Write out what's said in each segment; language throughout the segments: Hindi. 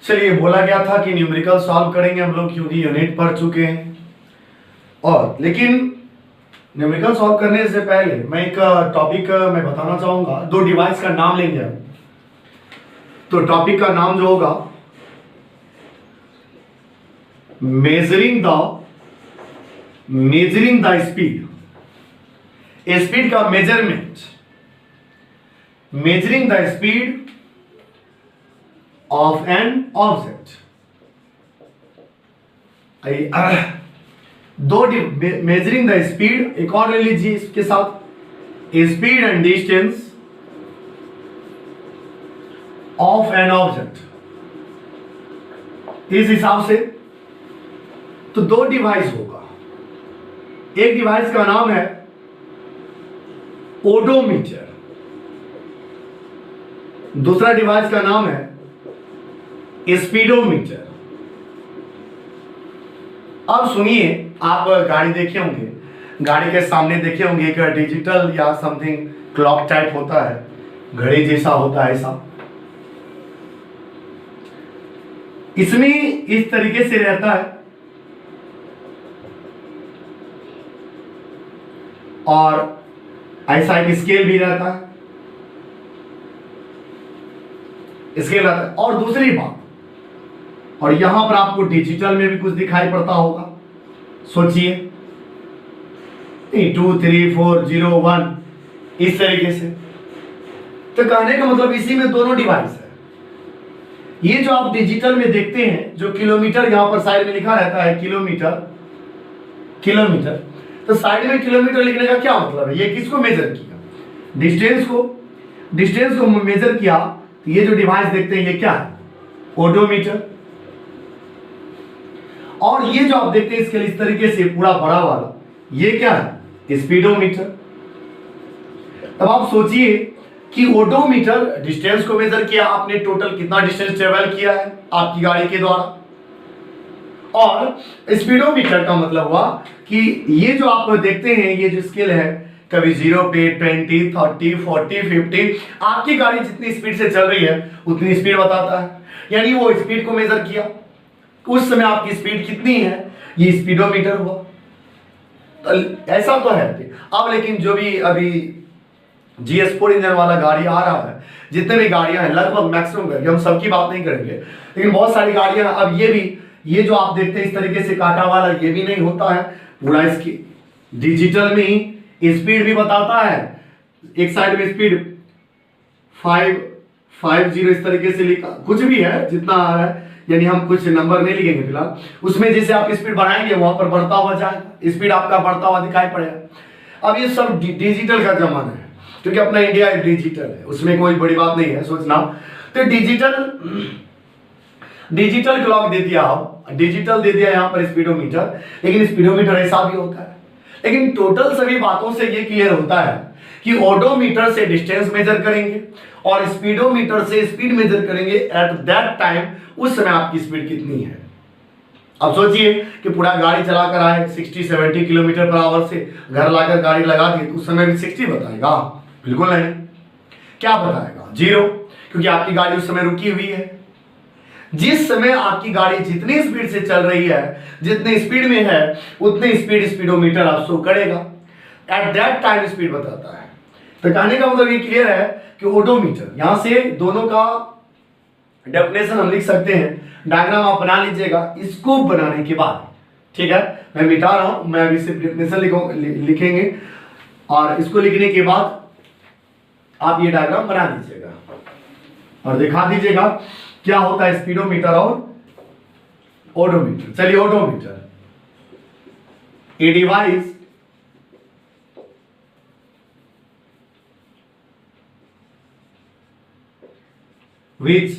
चलिए, बोला गया था कि न्यूमेरिकल सॉल्व करेंगे हम लोग, क्योंकि यूनिट पढ़ चुके हैं। और लेकिन न्यूमेरिकल सॉल्व करने से पहले मैं एक टॉपिक मैं बताना चाहूंगा। दो डिवाइस का नाम लेंगे हम। तो टॉपिक का नाम जो होगा, मेजरिंग द स्पीड, स्पीड का measurement, measuring the speed of an object. दो मेजरिंग द स्पीड, एक और ले लीजिए इसके साथ, speed and distance of an object. इस हिसाब से तो दो डिवाइस होगा। एक डिवाइस का नाम है ओडोमीटर, दूसरा डिवाइस का नाम है स्पीडोमीटर। अब सुनिए, आप गाड़ी देखे होंगे, गाड़ी के सामने देखे होंगे एक डिजिटल या समथिंग क्लॉक टाइप होता है, घड़ी जैसा होता है ऐसा। इसमें इस तरीके से रहता है और ऐसा एक स्केल भी रहता है, स्केल रहता है। और दूसरी बात, और यहां पर आपको डिजिटल में भी कुछ दिखाई पड़ता होगा। सोचिए, 2 3 4 0 1 इस तरीके से। तो कहने का मतलब इसी में दोनों डिवाइस है। ये जो आप डिजिटल में देखते हैं, जो किलोमीटर यहां पर साइड में लिखा रहता है, किलोमीटर, तो साइड में किलोमीटर लिखने का क्या मतलब है? ये किसको मेजर किया? डिस्टेंस को मेजर किया। तो ये जो डिवाइस देखते हैं, ये क्या है? ओडोमीटर। और ये जो आप देखते हैं इसके इस तरीके से पूरा बड़ा वाला, ये क्या है? स्पीडोमीटर। तब आप सोचिए कि ओडोमीटर डिस्टेंस को मेजर किया, आपने टोटल कितना डिस्टेंस ट्रेवल किया है आपकी गाड़ी के द्वारा, और स्पीडोमीटर का मतलब हुआ कि ये जो आप देखते हैं, ये जो स्केल है, कभी 0 पे 20 30 40 50, आपकी गाड़ी जितनी स्पीड से चल रही है उतनी स्पीड बताता है। यानी वो स्पीड को मेजर किया, उस समय आपकी स्पीड कितनी है, ये स्पीडोमीटर हुआ। तो ऐसा तो है। अब लेकिन जो भी अभी GS4 इंजन वाला गाड़ी आ रहा है, जितने भी गाड़ियां हैं लगभग मैक्सिमम करके, हम सबकी बात नहीं करेंगे, लेकिन बहुत सारी गाड़ियां, अब ये जो आप देखते हैं इस तरीके से काटा वाला, ये भी नहीं होता है पूरा। इसकी डिजिटल में ही स्पीड भी बताता है। एक साइड में स्पीड 550 इस तरीके से लिखा, कुछ भी है जितना आ रहा है, यानी हम कुछ नंबर नहीं लिखेंगे फिलहाल। उसमें जैसे आप स्पीड बढ़ाएंगे वहां पर बढ़ता हुआ जाएगा, स्पीड आपका बढ़ता हुआ दिखाई पड़ेगा। अब ये सब डिजिटल का जमाना है, क्योंकि अपना इंडिया डिजिटल है, उसमें कोई बड़ी बात नहीं है सोचना। तो डिजिटल क्लॉक दे दिया, डिजिटल दे दिया यहाँ पर स्पीडोमीटर, लेकिन स्पीडोमीटर ऐसा भी होता है। लेकिन टोटल सभी बातों से ये क्लियर होता है कि ओडोमीटर से डिस्टेंस मेजर करेंगे और स्पीडोमीटर से स्पीड मेजर करेंगे एट दैट टाइम, उस समय आपकी स्पीड कितनी है। अब सोचिए कि पूरा गाड़ी चलाकर आए 60-70 किलोमीटर पर आवर से, घर लाकर गाड़ी लगा दी तो उस समय भी 60 बताएगा? बिल्कुल नहीं। क्या बताएगा? 0, क्योंकि आपकी गाड़ी उस समय रुकी हुई है। जिस समय आपकी गाड़ी जितनी स्पीड से चल रही है, जितनी स्पीड में है, उतनी स्पीड स्पीडोमीटर आप शो करेगा, एट दैट टाइम स्पीड बताता है। तो कहने का मतलब ये क्लियर है कि ओडोमीटर, यहां से दोनों का डेफिनेशन हम लिख सकते हैं। डायग्राम आप बना लीजिएगा इसको बनाने के बाद, ठीक है? मैं मिटा रहा हूं, मैं अभी सिर्फ डेफिनेशन लिखेंगे और इसको लिखने के बाद आप ये डायग्राम बना लीजिएगा और दिखा दीजिएगा क्या होता है स्पीडोमीटर और ओडोमीटर। चलिए, odometer, A device which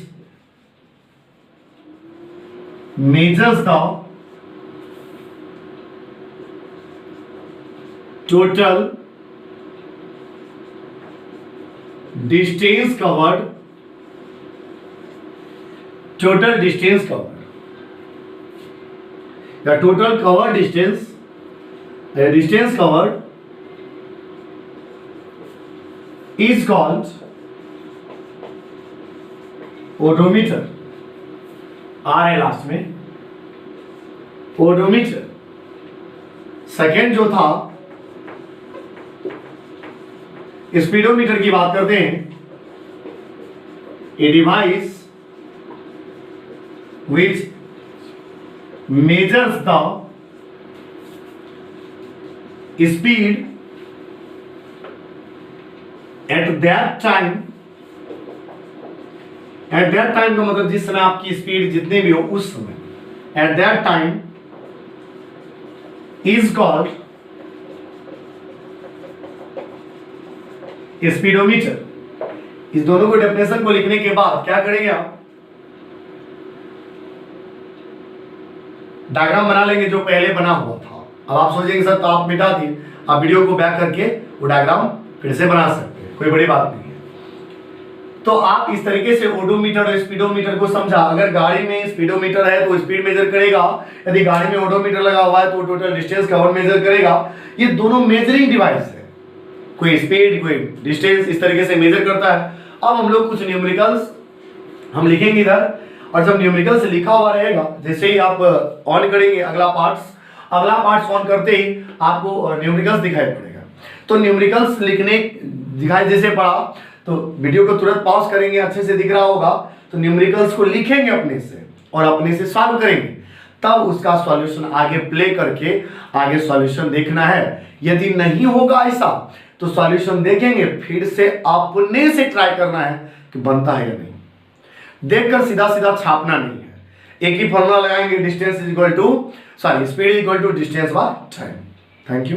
measures the total distance covered, the total covered distance, the distance covered is called odometer, आर है लास्ट में, ओडोमीटर। सेकेंड जो था स्पीडोमीटर की बात करते हैं, a device which measures the speed at that time का मतलब जिस समय आपकी स्पीड जितनी भी हो उस समय, at that time is called speedometer. इस दोनों को डेफिनेशन को लिखने के बाद क्या करेंगे आप, डायग्राम बना लेंगे जो पहले बना हुआ था। अब आप सोचेंगे सर तो आप मिटा दिए, आप वीडियो को बैक करके वो डायग्राम फिर से बना सकते हैं, कोई बड़ी बात नहीं है। तो आप इस तरीके से ओडोमीटर और स्पीडोमीटर को समझा। अगर गाड़ी में स्पीडोमीटर है तो स्पीड मेजर करेगा, यदि गाड़ी में ओडोमीटर लगा हुआ है तो टोटल डिस्टेंस कवर मेजर करेगा। ये दोनों मेजरिंग डिवाइस है, कोई स्पीड कोई डिस्टेंस इस तरीके से मेजर करता है। अब हम लोग कुछ न्यूमेरिकल्स हम लिखेंगे इधर, और जब न्यूमेरिकल्स लिखा हुआ रहेगा, जैसे ही आप ऑन करेंगे अगला पार्ट्स ऑन करते ही आपको न्यूमेरिकल्स दिखाई पड़ेगा। तो न्यूमेरिकल्स लिखने दिखाई जैसे पड़ा तो वीडियो को तुरंत पॉज करेंगे, अच्छे से दिख रहा होगा, तो न्यूमेरिकल्स को लिखेंगे अपने से और अपने से सॉल्व करेंगे, तब उसका सॉल्यूशन आगे प्ले करके आगे सॉल्यूशन देखना है। यदि नहीं होगा ऐसा तो सॉल्यूशन देखेंगे, फिर से अपने से ट्राई करना है कि बनता है या नहीं, देखकर सीधा सीधा छापना नहीं है। एक ही फॉर्मूला लगाएंगे, distance is equal to speed is equal to distance by time. Thank you.